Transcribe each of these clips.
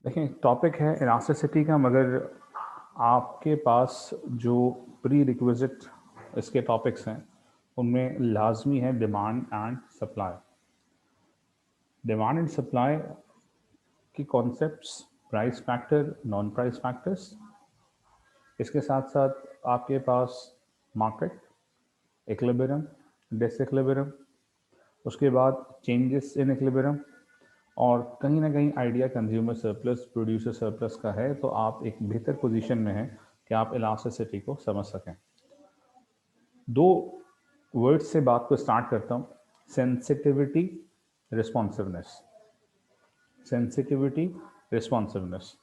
देखिए टॉपिक है इलास्टिसिटी का, मगर आपके पास जो प्री रिक्विजिट इसके टॉपिक्स हैं उनमें लाजमी है demand and supply. Demand and supply की concepts, price factor, non price factors, इसके साथ साथ आपके पास मार्केट, इक्विलिब्रियम, डिसइक्विलिब्रियम, उसके बाद चेंजेस इन इक्विलिब्रियम, और कहीं ना कहीं idea consumer surplus producer surplus का है, तो आप एक बेहतर पोजीशन में हैं कि आप इलास्टिसिटी को समझ सकें। दो वर्ड से बात को स्टार्ट करता हूँ, सेंसिटिविटी, रिस्पॉन्सिवनेस। Sensitivity, responsiveness.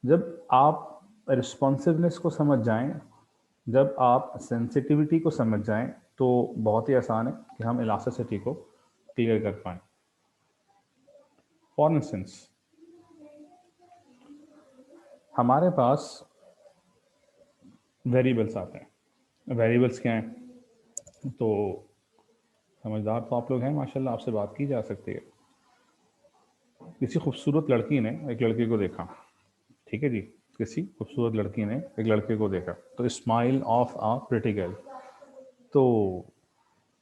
जब आप रिस्पॉन्सिवनेस को समझ जाएं, जब आप सेंसिटिविटी को समझ जाएं, तो बहुत ही आसान है कि हम इलास्टिसिटी को क्लियर कर पाएं। फॉर इंस्टेंस, हमारे पास वेरिएबल्स आते हैं। वेरिएबल्स क्या हैं? तो समझदार तो आप लोग हैं माशाल्लाह, आपसे बात की जा सकती है। किसी खूबसूरत लड़की ने एक लड़के को देखा, ठीक है जी, किसी खूबसूरत लड़की ने एक लड़के को देखा, तो smile of a pretty girl. तो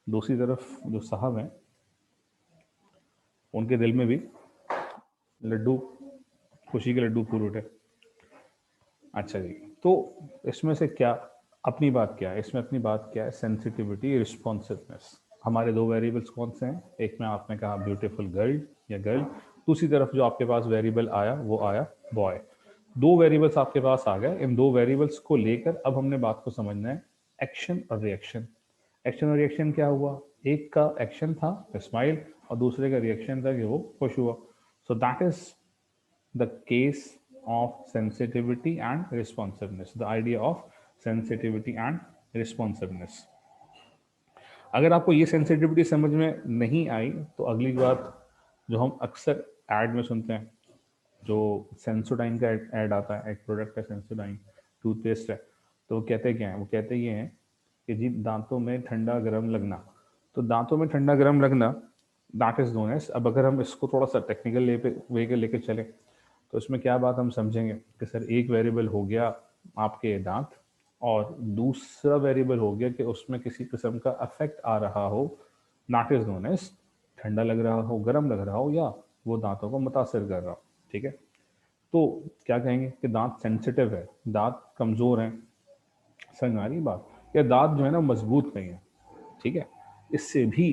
दूसरी तरफ जो साहब हैं, उनके दिल में भी लड्डू, खुशी के लड्डू फूल उठे। अच्छा जी, तो इसमें से क्या अपनी बात क्या है? इसमें अपनी बात क्या है? Sensitivity, responsiveness. हमारे दो वेरिएबल्स कौन से हैं? एक में आपने कहा ब्यूटीफुल गर्ल या गर्ल, दूसरी तरफ जो आपके पास वेरिएबल आया वो आया बॉय। दो वेरिएबल्स आपके पास आ गए। इन दो वेरिएबल्स को लेकर अब हमने बात को समझना है एक्शन और रिएक्शन। एक्शन और रिएक्शन क्या हुआ? एक का एक्शन था स्माइल और दूसरे का रिएक्शन था कि वो खुश हुआ। So that is the case of sensitivity and responsiveness, the idea of sensitivity and responsiveness। अगर आपको ये सेंसिटिविटी समझ में नहीं आई तो अगली बात जो हम अक्सर एड में सुनते हैं, जो सेंसोडाइन का एड आता है, एक प्रोडक्ट है सेंसोडाइन, टूथपेस्ट है, तो वो कहते क्या हैं? वो कहते ये हैं कि जी दांतों में ठंडा गर्म लगना। तो दांतों में ठंडा गर्म लगना, दैट इज नोन एज, अब अगर हम इसको थोड़ा सा टेक्निकल वे के लेके चले तो इसमें क्या बात हम समझेंगे कि सर एक वेरिएबल हो गया आपके दांत, और दूसरा वेरिएबल हो गया कि उसमें किसी किस्म का अफेक्ट आ रहा हो, दैट इज नोन एज ठंडा लग रहा हो, गर्म लग रहा हो, या वो दांतों को मुतासर कर रहा हो। ठीक है, तो क्या कहेंगे कि दांत सेंसिटिव है, दांत कमज़ोर हैं। समझ में आ रही बात? या दांत जो है ना मजबूत नहीं है। ठीक है, इससे भी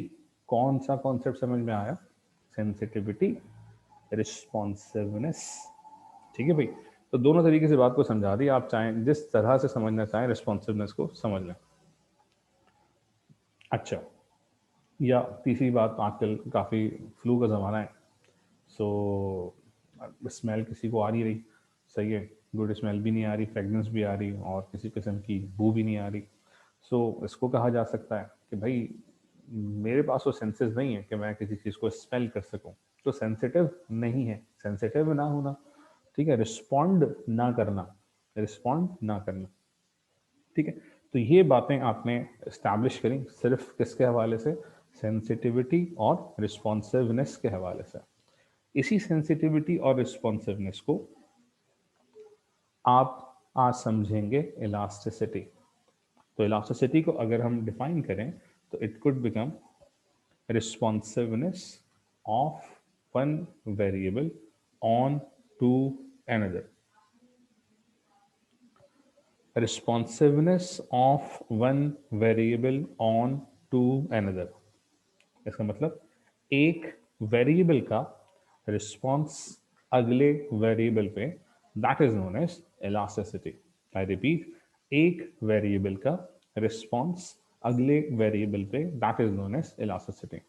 कौन सा कॉन्सेप्ट समझ में आया? Sensitivity, responsiveness. ठीक है भाई, तो दोनों तरीके से बात को समझा दी। आप चाहें जिस तरह से समझना चाहें रिस्पॉन्सिवनेस को समझ लें। अच्छा, या तीसरी बात, आजकल काफ़ी फ्लू का ज़माना है, सो स्मेल किसी को आ नहीं रही, सही है, गुड स्मेल भी नहीं आ रही, फ्रेगनेंस भी आ रही, और किसी किस्म की बू भी नहीं आ रही। सो इसको कहा जा सकता है कि भाई मेरे पास वो सेंसेस नहीं है कि मैं किसी चीज़ को स्मेल कर सकूं, तो सेंसिटिव नहीं है। सेंसिटिव ना होना, ठीक है, रिस्पॉन्ड ना करना, रिस्पॉन्ड ना करना। ठीक है, तो ये बातें आपने इस्टेब्लिश करी सिर्फ किसके हवाले से? सेंसिटिविटी और रिस्पॉन्सिवनेस के हवाले से। इसी सेंसिटिविटी और रिस्पॉन्सिवनेस को आप आज समझेंगे इलास्टिसिटी। तो इलास्टिसिटी को अगर हम डिफाइन करें तो it could become responsiveness of one variable on to another। responsiveness of one variable on to another, इसका मतलब एक वेरिएबल का रिस्पॉन्स अगले वेरिएबल पे, that is known as elasticity. I repeat, एक वेरिएबल का रिस्पॉन्स अगले वेरिएबल पे, that is known as elasticity.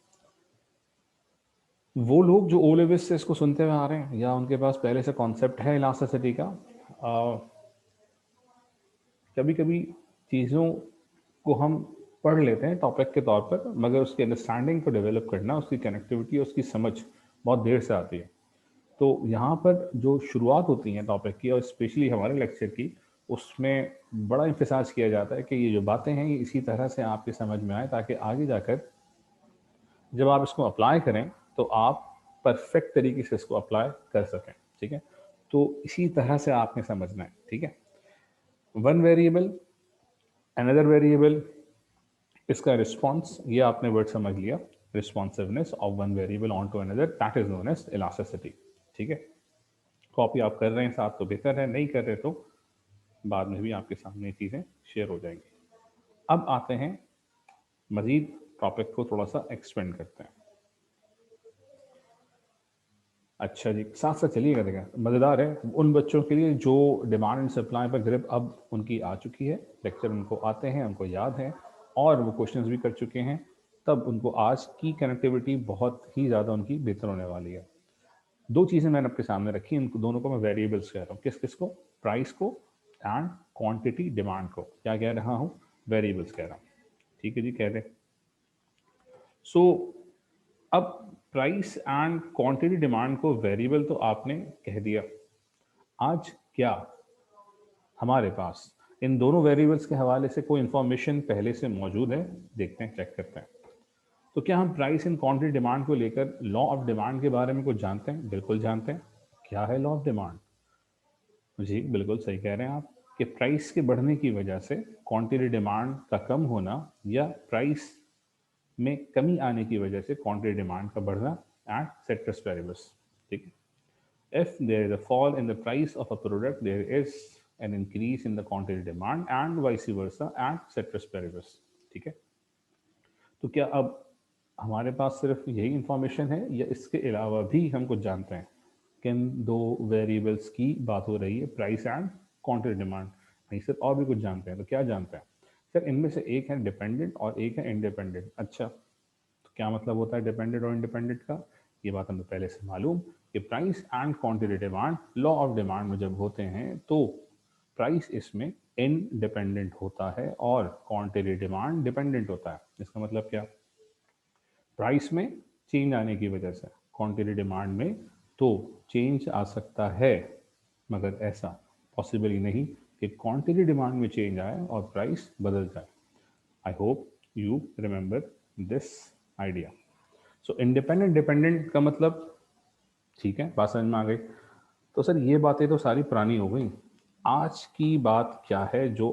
वो लोग जो ओ लेवल से इसको सुनते हुए आ रहे हैं या उनके पास पहले से कॉन्सेप्ट है इलास्टिसिटी का, कभी कभी चीज़ों को हम पढ़ लेते हैं टॉपिक के तौर पर, मगर उसकी अंडरस्टैंडिंग को डेवलप करना, उसकी कनेक्टिविटी, उसकी समझ बहुत देर से आती है। तो यहाँ पर जो शुरुआत होती है टॉपिक की और स्पेशली हमारे लेक्चर की, उसमें बड़ा इंफसाज किया जाता है कि ये जो बातें हैं ये इसी तरह से आपके समझ में आए, ताकि आगे जाकर जब आप इसको अप्लाई करें तो आप परफेक्ट तरीके से इसको अप्लाई कर सकें। ठीक है, तो इसी तरह से आपने समझना है, ठीक है। वन वेरिएबल, अनदर वेरिएबल, इसका रिस्पॉन्स, ये आपने वर्ड समझ लिया, responsiveness of one variable on to another, that is known as elasticity, ठीक है। कॉपी आप कर रहे हैं साथ तो बेहतर है, नहीं कर रहे तो बाद में भी आपके सामने चीज़ें शेयर हो जाएंगी। अब आते हैं मजीद टॉपिक को थोड़ा सा एक्सपेंड करते हैं। अच्छा जी, साथ साथ चलिएगा, देखा मज़ेदार है उन बच्चों के लिए जो डिमांड एंड सप्लाई पर ग्रिप अब उनकी आ चुकी है, लेक्चर उनको आते हैं, उनको याद है और वो क्वेश्चंस भी कर चुके हैं, तब उनको आज की कनेक्टिविटी बहुत ही ज़्यादा उनकी बेहतर होने वाली है। दो चीज़ें मैंने आपके सामने रखी, इनको दोनों को मैं वेरिएबल्स कह रहा हूँ। किस किस को? प्राइस को एंड क्वांटिटी डिमांड को। क्या कह रहा हूँ? वेरिएबल्स कह रहा हूँ, ठीक है जी, कह रहे। सो अब प्राइस एंड क्वांटिटी डिमांड को वेरिएबल तो आपने कह दिया। आज क्या हमारे पास इन दोनों वेरिएबल्स के हवाले से कोई इंफॉर्मेशन पहले से मौजूद है? देखते हैं, चेक करते हैं। तो क्या हम प्राइस एंड क्वांटिटी डिमांड को लेकर लॉ ऑफ डिमांड के बारे में कुछ जानते हैं? बिल्कुल जानते हैं। क्या है लॉ ऑफ डिमांड? जी बिल्कुल सही कह रहे हैं आप कि प्राइस के बढ़ने की वजह से क्वांटिटी डिमांड का कम होना या प्राइस में कमी आने की वजह से क्वांटिटी डिमांड का बढ़ना एट ceteris paribus, ठीक है। If there is a fall in the price of a product, there is an increase in the quantity demand and vice versa at ceteris paribus, ठीक है। तो क्या अब हमारे पास सिर्फ यही इंफॉर्मेशन है या इसके अलावा भी हम कुछ जानते हैं? किन दो वेरिएबल्स की बात हो रही है, प्राइस एंड क्वांटिटी डिमांड? नहीं सर, और भी कुछ जानते हैं। तो क्या जानते हैं सर? इनमें से एक है डिपेंडेंट और एक है इंडिपेंडेंट। अच्छा, तो क्या मतलब होता है डिपेंडेंट और इंडिपेंडेंट का? ये बात हमें पहले से मालूम कि price and quantity demand law of demand में जब होते हैं तो प्राइस इसमें इनडिपेंडेंट होता है और क्वांटिटी डिमांड डिपेंडेंट होता है। इसका मतलब क्या? प्राइस में चेंज आने की वजह से क्वांटिटी डिमांड में तो चेंज आ सकता है, मगर ऐसा पॉसिबल ही नहीं कि क्वांटिटी डिमांड में चेंज आए और प्राइस बदल जाए। I hope you remember this idea. So independent dependent का मतलब, ठीक है, बात समझ में आ गई। तो सर ये बातें तो सारी पुरानी हो गई। आज की बात क्या है जो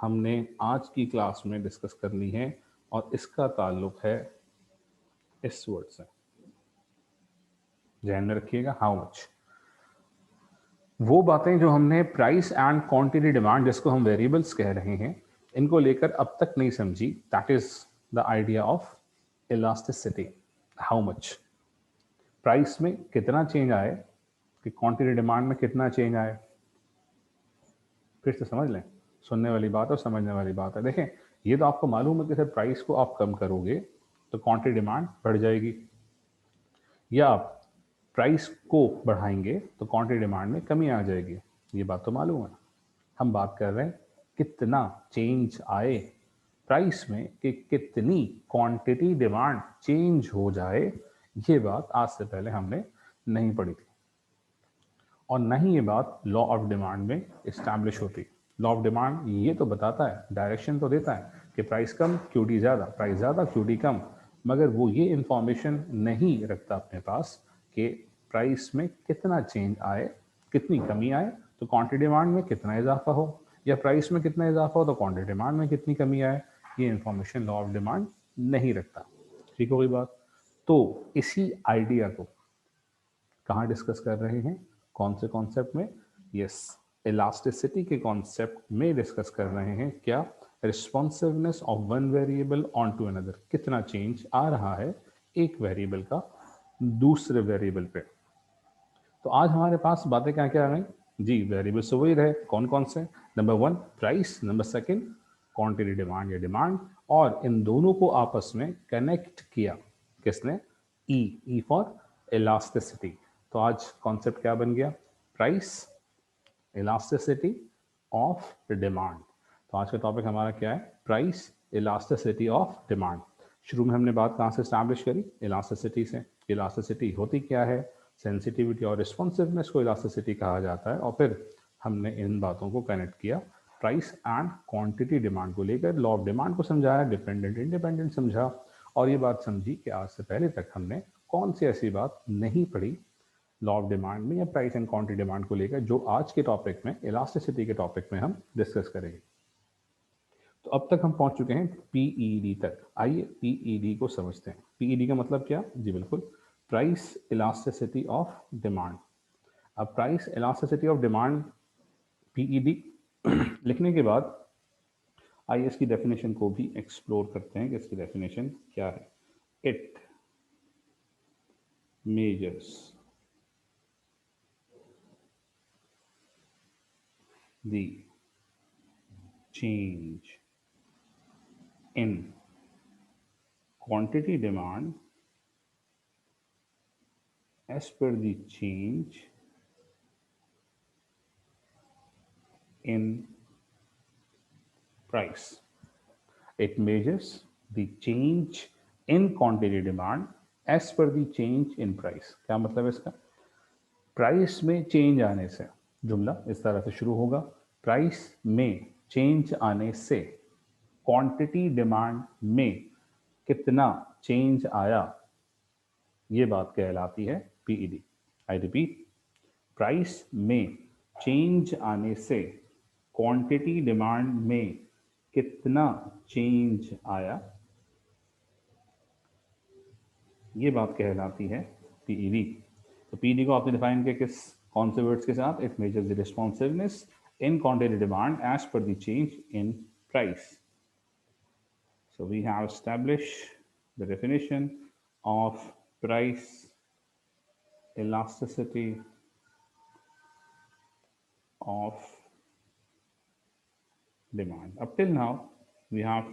हमने आज की क्लास में डिस्कस करनी है और इसका ताल्लुक है इस वर्ड से, ध्यान में रखिएगा, हाउ मच। वो बातें जो हमने प्राइस एंड क्वांटिटी डिमांड, जिसको हम वेरिएबल्स कह रहे हैं, इनको लेकर अब तक नहीं समझी, that is the idea of elasticity. How much price में कितना चेंज आए कि क्वांटिटी डिमांड में कितना चेंज आए। फिर से समझ लें, सुनने वाली बात और समझने वाली बात है। देखें, ये तो आपको मालूम है कि सर प्राइस को आप कम करोगे तो क्वांटिटी डिमांड बढ़ जाएगी, या आप प्राइस को बढ़ाएंगे तो क्वांटिटी डिमांड में कमी आ जाएगी। ये बात तो मालूम है। हम बात कर रहे हैं कितना चेंज आए प्राइस में कि कितनी क्वांटिटी डिमांड चेंज हो जाए। ये बात आज से पहले हमने नहीं पढ़ी थी और न ही ये बात लॉ ऑफ डिमांड में इस्टेब्लिश होती। लॉ ऑफ डिमांड ये तो बताता है, डायरेक्शन तो देता है कि प्राइस कम क्यूटी ज़्यादा, प्राइस ज़्यादा क्यूटी कम, मगर वो ये इंफॉर्मेशन नहीं रखता अपने पास कि प्राइस में कितना चेंज आए, कितनी कमी आए तो क्वांटिटी डिमांड में कितना इजाफा हो, या प्राइस में कितना इजाफा हो तो क्वांटिटी डिमांड में कितनी कमी आए। ये इंफॉर्मेशन लॉ ऑफ डिमांड नहीं रखता। ठीक हो गई बात। तो इसी आइडिया को कहाँ डिस्कस कर रहे हैं, कौन से कॉन्सेप्ट में? यस, इलास्टिसिटी के कॉन्सेप्ट में डिस्कस कर रहे हैं। क्या? Responsiveness of one variable on to another, कितना चेंज आ रहा है एक वेरिएबल का दूसरे वेरिएबल पे। तो आज हमारे पास बातें क्या क्या आ गई जी? वेरिएबल्स वही रहे, कौन कौन से? Number 1 price, number 2 quantity demand या डिमांड, और इन दोनों को आपस में कनेक्ट किया किसने? E for elasticity. तो आज कॉन्सेप्ट क्या बन गया? Price, elasticity of demand. तो आज का टॉपिक हमारा क्या है? Price, elasticity of demand. शुरू में हमने बात कहाँ से स्टैब्लिश करी? इलास्टिसिटी से। इलास्टिसिटी होती क्या है? सेंसिटिविटी और रिस्पॉन्सिवनेस को इलास्टिसिटी कहा जाता है। और फिर हमने इन बातों को कनेक्ट किया प्राइस एंड क्वांटिटी डिमांड को लेकर, लॉ ऑफ डिमांड को समझाया, डिपेंडेंट इंडिपेंडेंट समझा, और ये बात समझी कि आज से पहले तक हमने कौन सी ऐसी बात नहीं पढ़ी लॉ ऑफ डिमांड में या प्राइस एंड क्वांटिटी डिमांड को लेकर, जो आज के टॉपिक में इलास्टिसिटी के टॉपिक में हम डिस्कस करेंगे। तो अब तक हम पहुंच चुके हैं पीईडी तक। आइए पीईडी को समझते हैं। पीईडी का मतलब क्या? जी बिल्कुल, प्राइस इलास्टिसिटी ऑफ डिमांड। अब price elasticity of demand PED लिखने के बाद आइए इसकी डेफिनेशन को भी एक्सप्लोर करते हैं कि इसकी डेफिनेशन क्या है। It measures the change in quantity demand as per the change in price. It measures the change in quantity demand as per the change in price. क्या मतलब है इसका? प्राइस में चेंज आने से, जुमला इस तरह से शुरू होगा, प्राइस में चेंज आने से क्वांटिटी डिमांड में कितना चेंज आया, ये बात कहलाती है पीईडी। आई रिपीट, प्राइस में चेंज आने से क्वांटिटी डिमांड में कितना चेंज आया, ये बात कहलाती है पीईडी। तो पीईडी को आपने डिफाइन किया किस, कौन से वर्ड्स के साथ? It measures the responsiveness in quantity demand as per the change in price. So we have established the definition of price elasticity of demand. Up till now, we have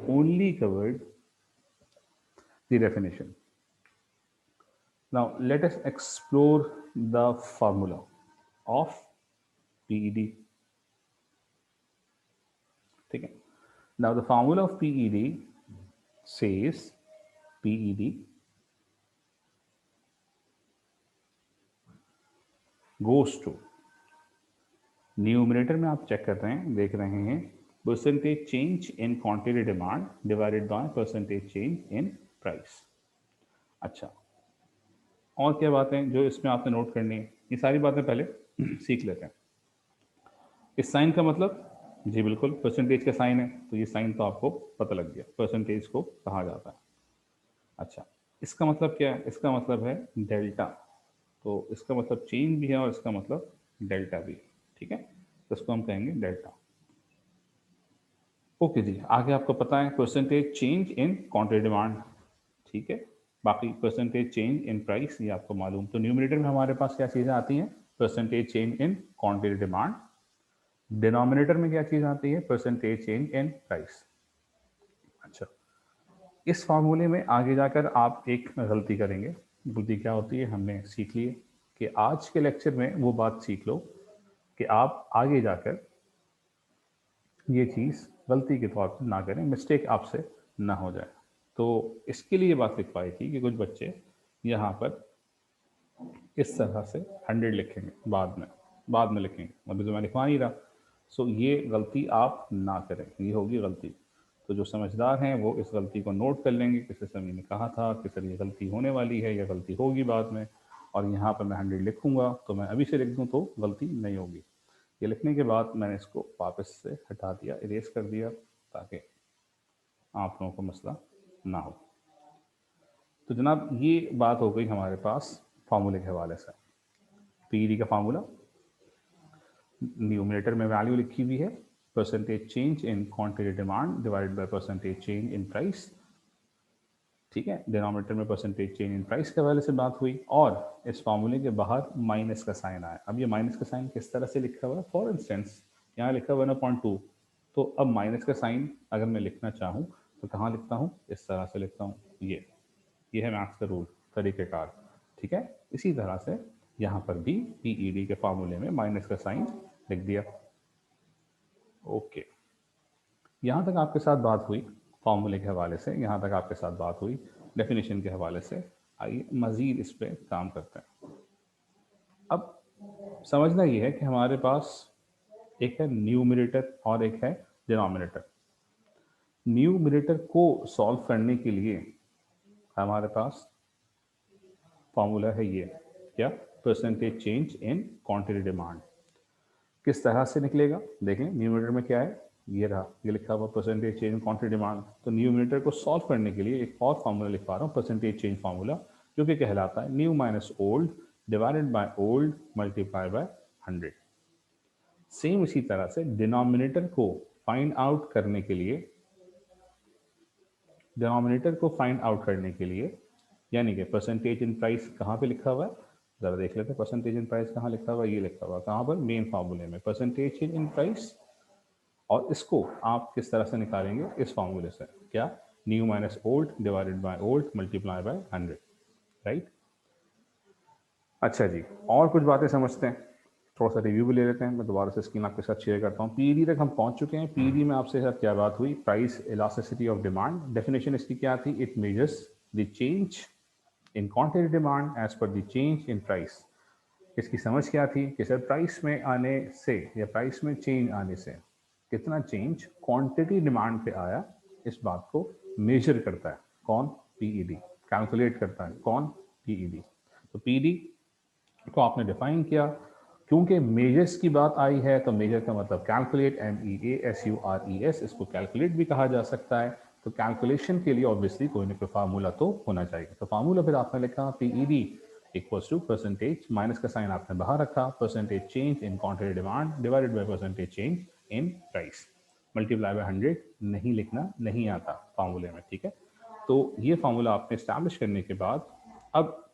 only covered the definition. Now let us explore the formula of PED. Okay. Now the formula of PED says PED goes to, numerator में आप check कर रहे हैं, देख रहे हैं, percentage change in quantity demand divided by percentage change in price. अच्छा, और क्या बातें जो इसमें आपने नोट करनी है, ये सारी बातें पहले सीख लेते हैं। इस साइन का मतलब, जी बिल्कुल, परसेंटेज का साइन है, तो ये साइन तो आपको पता लग गया, परसेंटेज को कहा जाता है। अच्छा, इसका मतलब क्या है? इसका मतलब है डेल्टा। तो इसका मतलब चेंज भी है और इसका मतलब डेल्टा भी, ठीक है, तो इसको हम कहेंगे डेल्टा। ओके जी, आगे आपको पता है percentage change in quantity demand, ठीक है, बाकी परसेंटेज चेंज इन प्राइस ये आपको मालूम। तो न्यूमरेटर में हमारे पास क्या चीज़ें आती हैं? Percentage change in quantity demand. Denominator में क्या चीज़ आती है? Percentage change in price. अच्छा, इस फार्मूले में आगे जाकर आप एक गलती करेंगे। गलती क्या होती है हमने सीख ली है, कि आज के लेक्चर में वो बात सीख लो कि आप आगे जाकर ये चीज़ गलती के तौर पर ना करें, मिस्टेक आपसे ना हो जाए। तो इसके लिए बात लिखवाई थी कि कुछ बच्चे यहाँ पर इस तरह से 100 लिखेंगे, बाद में लिखेंगे, अभी तो मैं लिखवा नहीं रहा। सो ये गलती आप ना करें, ये होगी गलती। तो जो समझदार हैं वो इस गलती को नोट कर लेंगे कि सर ने कहा था कि सर ये गलती होने वाली है या गलती होगी बाद में, और यहाँ पर मैं 100 लिखूंगा, तो मैं अभी से लिख दूँ तो गलती नहीं होगी। ये लिखने के बाद मैंने इसको वापस से हटा दिया, इरेज कर दिया, ताकि आप लोगों को मसला ना हो। तो जनाब ये बात हो गई हमारे पास फार्मूले के हवाले से। पीईडी का फार्मूला, न्यूमरेटर में वैल्यू लिखी हुई है, percentage change in quantity demand divided by percentage change in price, ठीक है। डिनोमिनेटर में परसेंटेज चेंज इन प्राइस के हवाले से बात हुई, और इस फार्मूले के बाहर माइनस का साइन आया। अब ये माइनस का साइन किस तरह से लिखा हुआ है? फॉर इंस्टेंस यहाँ लिखा हुआ है 1.2, तो अब माइनस का साइन अगर मैं लिखना चाहूँ तो कहाँ लिखता हूँ? इस तरह से लिखता हूँ। ये है मैथ्स का रूल, तरीक़ेकार, ठीक है। इसी तरह से यहाँ पर भी पीईडी के फार्मूले में माइनस का साइन लिख दिया। ओके, यहाँ तक आपके साथ बात हुई फार्मूले के हवाले से, यहाँ तक आपके साथ बात हुई डेफिनेशन के हवाले से। आइए मज़ीद इस पर काम करते हैं। अब समझना ये है कि हमारे पास एक है न्यूमरेटर और एक है डिनोमिनेटर। न्यूमरेटर को सॉल्व करने के लिए हमारे पास फार्मूला है ये, क्या? Percentage change in quantity demand. किस तरह से निकलेगा देख लें। न्यूमरेटर में क्या है, ये रहा, ये लिखा हुआ percentage change in quantity demand. तो न्यूमरेटर को सॉल्व करने के लिए एक और फार्मूला लिखवा रहा हूँ, परसेंटेज चेंज फार्मूला, जो कि कहलाता है new minus old divided by old multiply by 100। Same इसी तरह से डिनोमिनेटर को फाइंड आउट करने के लिए, यानी कि परसेंटेज इन प्राइस कहाँ पे लिखा हुआ है, जरा देख लेते हैं। परसेंटेज इन प्राइस कहाँ लिखा हुआ है, ये लिखा हुआ है कहाँ पर, मेन फार्मूले में, परसेंटेज इन प्राइस। और इसको आप किस तरह से निकालेंगे, इस फार्मूले से, क्या? New minus old divided by old multiply by 100, right. अच्छा जी, और कुछ बातें समझते हैं, थोड़ा सा रिव्यू भी ले लेते हैं। मैं दोबारा से स्क्रीन आपके साथ शेयर करता हूँ। पीईडी तक हम पहुंच चुके हैं। पीईडी में आपसे साथ क्या बात हुई, price elasticity of demand. Definition इसकी क्या थी, it measures the change in quantity demand as per the change in price. इसकी समझ क्या थी कि सर प्राइस में आने से या प्राइस में चेंज आने से कितना चेंज क्वांटिटी डिमांड पे आया, इस बात को मेजर करता है कौन, पीईडी। कैलकुलेट करता है कौन, पीईडी। तो पीईडी को आपने डिफाइन किया, क्योंकि मेजर्स की बात आई है तो मेजर का मतलब कैलकुलेट, MEASURES, इसको कैलकुलेट भी कहा जा सकता है। तो कैलकुलेशन के लिए ऑब्वियसली कोई ना कोई फार्मूला तो होना चाहिए। तो फार्मूला फिर आपने लिखा PED equals to percentage, minus का साइन आपने बाहर रखा, percentage change in quantity demand divided by percentage change in price multiply by 100। नहीं लिखना नहीं आता फार्मूले में, ठीक है। तो ये फार्मूला आपने स्टैब्लिश करने के बाद अब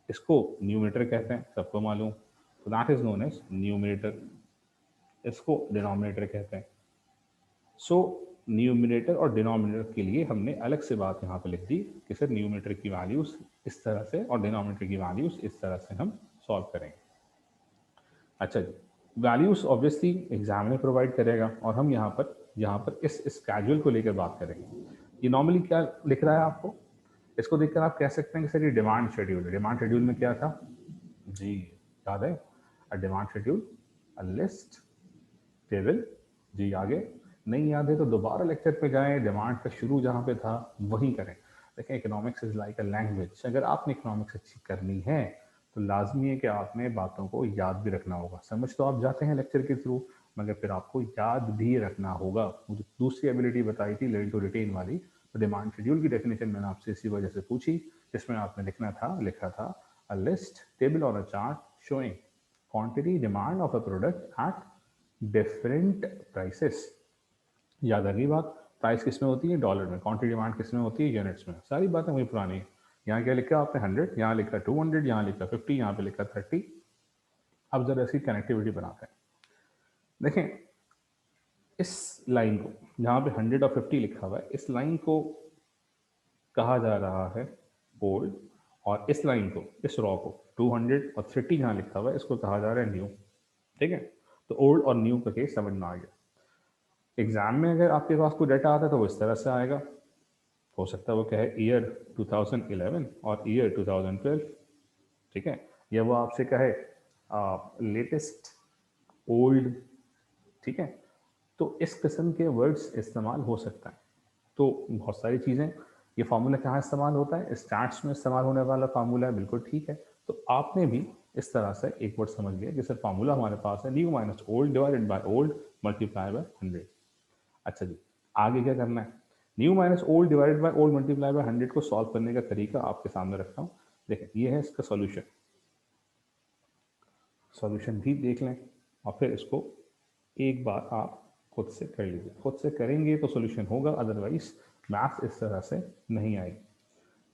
इसको न्यूमरेटर कहते हैं, सबको मालूम। तो that is known as numerator. इसको डिनोमिनेटर कहते हैं। सो न्यूमरेटर और डिनोमिनेटर के लिए हमने अलग से बात यहाँ पे लिख दी कि सर न्यूमरेटर की वैल्यूज इस तरह से और डिनोमिनेटर की वैल्यूज इस तरह से हम सॉल्व करेंगे। अच्छा जी, वैल्यूज ऑब्वियसली एग्जामिनर प्रोवाइड करेगा और हम यहाँ पर इस स्केड्यूल को लेकर बात करेंगे। ये नॉर्मली क्या लिख रहा है आपको, इसको देखकर आप कह सकते हैं कि सर ये डिमांड शेड्यूल है। डिमांड शेड्यूल में क्या था जी, याद है? A demand schedule, a list, table. जी आगे नहीं याद है तो दोबारा लेक्चर पे जाएं, डिमांड का शुरू जहाँ पे था वहीं करें। देखें, economics is like a language. अगर आपने इकोनॉमिक्स अच्छी करनी है तो लाजमी है कि आपने बातों को याद भी रखना होगा। समझ तो आप जाते हैं लेक्चर के थ्रू, मगर फिर आपको याद भी रखना होगा। मुझे दूसरी एबिलिटी बताई थी लर्न टू रिटेन वाली, तो डिमांड शेड्यूल की डेफिनेशन मैंने आपसे इसी वजह से पूछी, जिसमें आपने लिखा था अ लिस्ट, टेबल और अ chart showing quantity demand of a product at different prices. याद आ गई बात? प्राइस किस में होती है, डॉलर में। क्वांटिटी डिमांड किस में होती है, यूनिट्स में। सारी बातें वही पुरानी है। यहाँ क्या लिखा आपने 100, यहाँ लिखा 200, यहाँ लिखा 50, यहाँ पे लिखा 30। अब जरा ऐसी कनेक्टिविटी बनाते हैं। देखें, इस लाइन को जहाँ पे 100 और 50 लिखा हुआ है, इस लाइन को कहा जा रहा है ओल्ड, और इस लाइन को, इस रॉ को 200 और 30 जहाँ लिखा हुआ है, इसको कहा जा रहा है न्यू। ठीक है, तो ओल्ड और न्यू का केस समझ में आ गया। एग्जाम में अगर आपके पास कोई डाटा आता है तो वो इस तरह से आएगा। हो सकता है वो कहे ईयर 2011 और ईयर 2012, ठीक है, या वो आपसे कहे लेटेस्ट, ओल्ड, ठीक है। तो इस किस्म के वर्ड्स इस्तेमाल हो सकता है। तो बहुत सारी चीज़ें, ये फार्मूला कहाँ इस्तेमाल होता है, स्टैट्स में इस्तेमाल होने वाला फार्मूला है, बिल्कुल ठीक है। तो आपने भी इस तरह से एक वर्ड समझ लिया कि सर फार्मूला हमारे पास है new minus old divided by old multiply by 100। अच्छा जी, आगे क्या करना है, new minus old divided by old multiply by 100 को सॉल्व करने का तरीका आपके सामने रखता हूँ। देखें, ये है इसका सॉल्यूशन। सॉल्यूशन भी देख लें और फिर इसको एक बार आप खुद से कर लीजिए। खुद से करेंगे तो सॉल्यूशन होगा, अदरवाइज मैथ्स इस तरह से नहीं आएगी।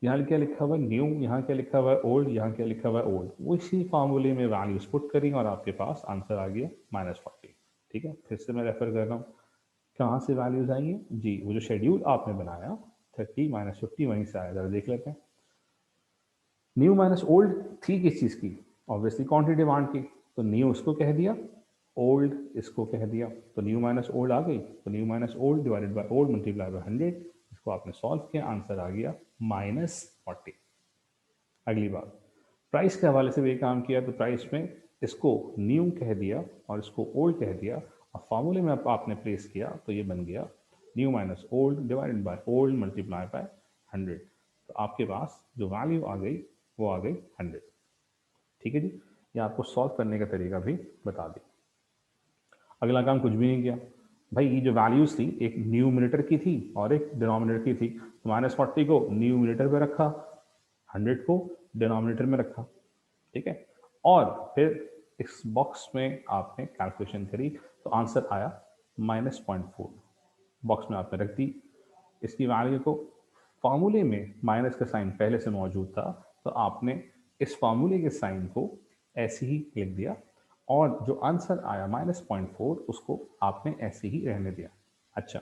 यहाँ क्या लिखा हुआ है न्यू, यहाँ क्या लिखा हुआ है ओल्ड, यहाँ क्या लिखा हुआ है ओल्ड। उसी फार्मूले में वैल्यूज पुट करी और आपके पास आंसर आ गया -40। ठीक है, फिर से मैं रेफर कर रहा हूँ, कहाँ से वैल्यूज आई हैं जी, वो जो शेड्यूल आपने बनाया 30 -50 वहीं से आया। जरा देख लेते हैं। न्यू माइनस ओल्ड थी किस चीज़ की, ऑब्वियसली क्वांटिटी डिमांड की। तो न्यू इसको कह दिया, ओल्ड इसको कह दिया, तो न्यू माइनस ओल्ड आ गई। तो new minus old divided by old multiply by 100, इसको आपने सॉल्व किया, आंसर आ गया -40। अगली बात, प्राइस के हवाले से भी काम किया। तो प्राइस में इसको न्यू कह दिया और इसको ओल्ड कह दिया, और फार्मूले में आपने प्लेस किया तो ये बन गया new minus old divided by old multiply by 100। तो आपके पास जो वैल्यू आ गई वो आ गई 100। ठीक है जी, ये आपको सॉल्व करने का तरीका भी बता दी। अगला काम कुछ भी नहीं किया भाई, ये जो वैल्यूज थी एक न्यूमरेटर की थी और एक डिनोमिनेटर की थी, तो -40 को न्यूमरेटर पे रखा, 100 को डिनोमिनेटर में रखा, ठीक है, और फिर इस बॉक्स में आपने कैलकुलेशन करी तो आंसर आया -0.4, बॉक्स में आपने रख दी। इसकी वैल्यू को फार्मूले में माइनस का साइन पहले से मौजूद था, तो आपने इस फार्मूले के साइन को ऐसे ही लिख दिया और जो आंसर आया -0.4 उसको आपने ऐसे ही रहने दिया। अच्छा,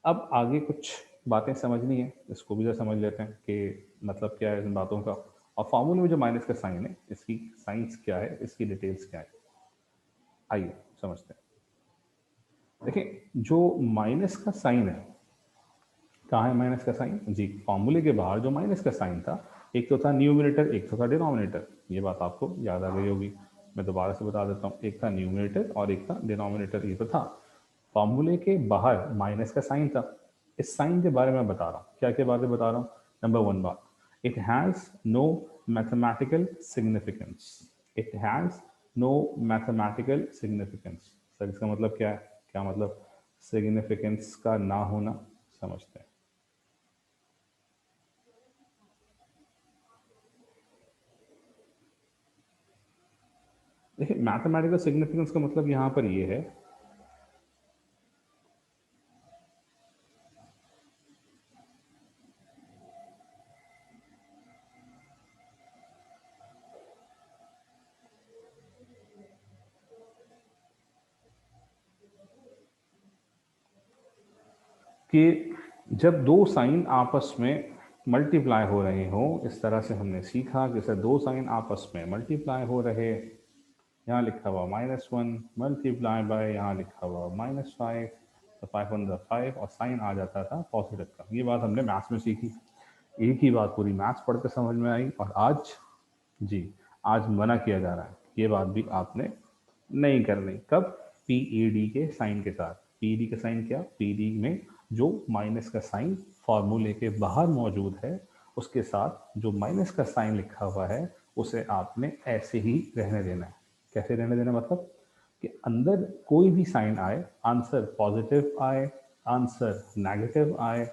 अब आगे कुछ बातें समझनी है, इसको भी जरा समझ लेते हैं कि मतलब क्या है इन बातों का, और फार्मूले में जो माइनस का साइन है इसकी साइंस क्या है, इसकी डिटेल्स क्या है, आइए समझते हैं। देखिए, जो माइनस का साइन है, कहाँ है माइनस का साइन जी, फॉर्मूले के बाहर जो माइनस का साइन था, एक तो था न्यूमरेटर, एक तो था डिनोमिनेटर, ये बात आपको याद आ गई होगी, मैं दोबारा से बता देता हूँ, एक था न्यूमरेटर और एक था डिनोमिनेटर, ये तो था। फॉर्मूले के बाहर माइनस का साइन था, इस साइन के बारे में बता रहा हूँ, क्या क्या बातें बता रहा हूँ। नंबर 1 बात, it has no mathematical significance, it has no mathematical significance. Sir इसका मतलब क्या है, क्या मतलब सिग्निफिकेंस का ना होना, समझते हैं। देखिए, मैथमेटिकल सिग्निफिकेंस का मतलब यहाँ पर ये है कि जब दो साइन आपस में मल्टीप्लाई हो रहे हो, इस तरह से हमने सीखा कि सर दो साइन आपस में मल्टीप्लाई हो रहे, यहाँ लिखा हुआ -1 मल्टीप्लाई बाय यहाँ लिखा हुआ -5, तो 5 1 5 और साइन आ जाता था पॉजिटिव का। ये बात हमने मैथ्स में सीखी, एक ही बात पूरी मैथ्स पढ़ के समझ में आई, और आज जी आज मना किया जा रहा है, ये बात भी आपने नहीं करनी। कब? पीईडी के साइन के साथ। पीईडी का साइन क्या? पीईडी में जो माइनस का साइन फॉर्मूले के बाहर मौजूद है, उसके साथ जो माइनस का साइन लिखा हुआ है उसे आपने ऐसे ही रहने देना है। कैसे रहने देना मतलब कि अंदर कोई भी साइन आए, आंसर पॉजिटिव आए, आंसर नेगेटिव आए,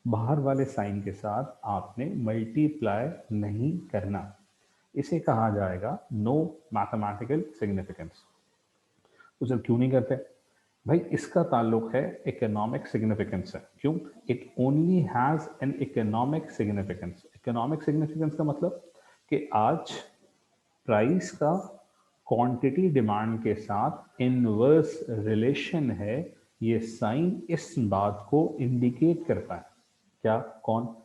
बाहर वाले साइन के साथ आपने मल्टीप्लाई नहीं करना। इसे कहा जाएगा नो मैथमेटिकल सिग्निफिकेंस। तो सर क्यों नहीं करते? भाई इसका ताल्लुक है इकोनॉमिक सिग्निफिकेंस से। क्यों? It only has an economic significance. Economic significance का मतलब कि आज प्राइस का क्वांटिटी डिमांड के साथ इनवर्स रिलेशन है, ये साइन इस बात को इंडिकेट करता है। क्या? कौन?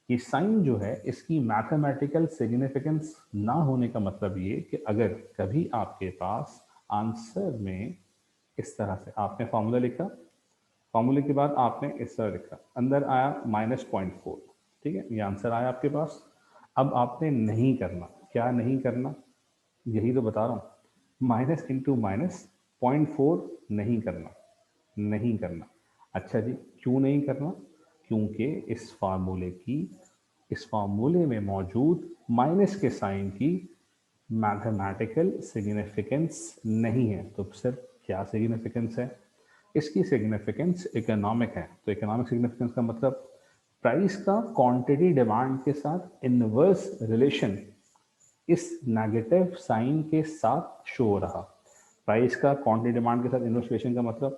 ये साइन जो है इसकी मैथमेटिकल सिग्निफिकेंस ना होने का मतलब ये कि अगर कभी आपके पास आंसर में इस तरह से आपने फॉर्मूला लिखा, फॉर्मूले के बाद आपने इस तरह लिखा, अंदर आया -0.4, ठीक है, ये आंसर आया आपके पास। अब आपने नहीं करना, क्या नहीं करना, यही तो बता रहा हूँ, माइनस इंटू माइनस 0.4 नहीं करना, नहीं करना। अच्छा जी, क्यों नहीं करना? क्योंकि इस फार्मूले में मौजूद माइनस के साइन की मैथमेटिकल सिग्निफिकेंस नहीं है। तो सिर्फ क्या सिग्निफिकेंस है? इसकी सिग्निफिकेंस इकोनॉमिक है। तो इकोनॉमिक सिग्निफिकेंस का मतलब प्राइस का क्वांटिटी डिमांड के साथ इनवर्स रिलेशन इस नेगेटिव साइन के साथ शो हो रहा। प्राइस का क्वांटिटी डिमांड के साथ इनवर्स रिलेशन का मतलब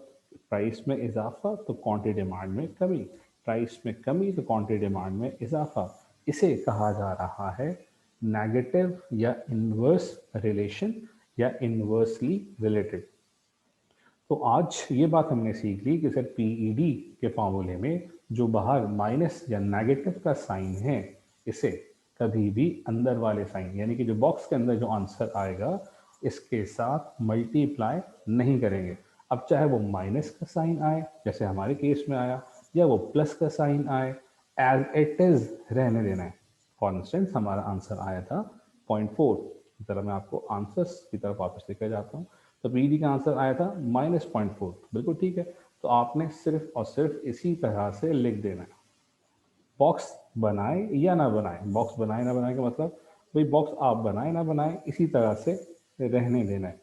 प्राइस में इजाफा तो क्वांटिटी डिमांड में कमी, प्राइस में कमी तो क्वांटिटी डिमांड में इजाफा। इसे कहा जा रहा है नेगेटिव या इनवर्स रिलेशन या इनवर्सली रिलेटेड। तो आज ये बात हमने सीख ली कि सर पीईडी के फॉर्मूले में जो बाहर माइनस या नेगेटिव का साइन है, इसे कभी भी अंदर वाले साइन यानी कि जो बॉक्स के अंदर जो आंसर आएगा इसके साथ मल्टीप्लाई नहीं करेंगे। अब चाहे वो माइनस का साइन आए जैसे हमारे केस में आया, या वो प्लस का साइन आए, एज इट इज रहने देना है। फॉर इंस्टेंस हमारा आंसर आया था 0.4, जरा मैं आपको आंसर्स की तरफ वापस लेकर जाता हूँ। तो पीडी का आंसर आया था -0.4, बिल्कुल ठीक है। तो आपने सिर्फ और सिर्फ इसी तरह से लिख देना है। बॉक्स बनाए या ना बनाए, बॉक्स बनाए ना बनाए का मतलब भाई बॉक्स आप बनाए ना बनाए इसी तरह से रहने देना है,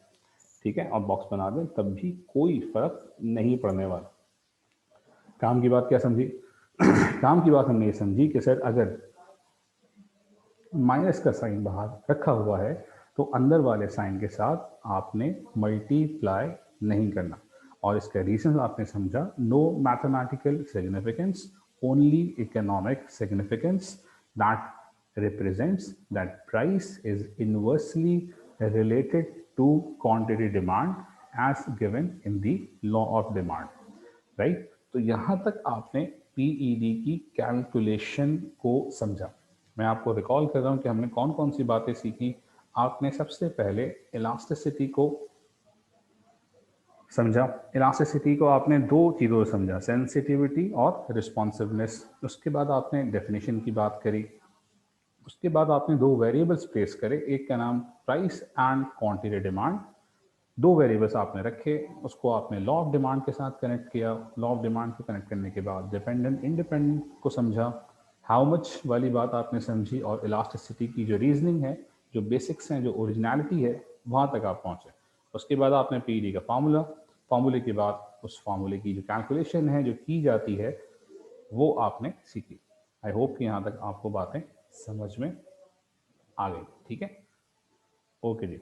ठीक है, और बॉक्स बना दें तब भी कोई फर्क नहीं पड़ने वाला। काम की बात क्या समझी? काम की बात हमने ये समझी कि सर अगर माइनस का साइन बाहर रखा हुआ है तो अंदर वाले साइन के साथ आपने मल्टीप्लाई नहीं करना, और इसका रीजन आपने समझा, no mathematical significance, only economic significance that represents that price is inversely related to quantity demand as given in the law of demand, right. तो यहाँ तक आपने पीईडी की कैलकुलेशन को समझा। मैं आपको रिकॉल कर रहा हूँ कि हमने कौन कौन सी बातें सीखी। आपने सबसे पहले इलास्टिसिटी को समझा। इलास्टिसिटी को आपने दो चीज़ों से समझा, सेंसिटिविटी और रिस्पॉन्सिवनेस। उसके बाद आपने डेफिनेशन की बात करी। उसके बाद आपने दो वेरिएबल्स प्लेस करे, एक का नाम प्राइस एंड क्वांटिटी डिमांड। दो वेरिएबल्स आपने रखे, उसको आपने लॉ ऑफ डिमांड के साथ कनेक्ट किया। लॉ ऑफ डिमांड को कनेक्ट करने के बाद डिपेंडेंट इंडिपेंडेंट को समझा, हाउ मच वाली बात आपने समझी, और इलास्टिसिटी की जो रीजनिंग है, जो बेसिक्स हैं, जो ओरिजिनलिटी है, वहाँ तक आप पहुँचे। उसके बाद आपने पीईडी का फार्मूला, फार्मूले के बाद उस फार्मूले की जो कैलकुलेशन है जो की जाती है वो आपने सीखी। आई होप कि यहाँ तक आपको बातें समझ में आ गई। ठीक है, ओके जी।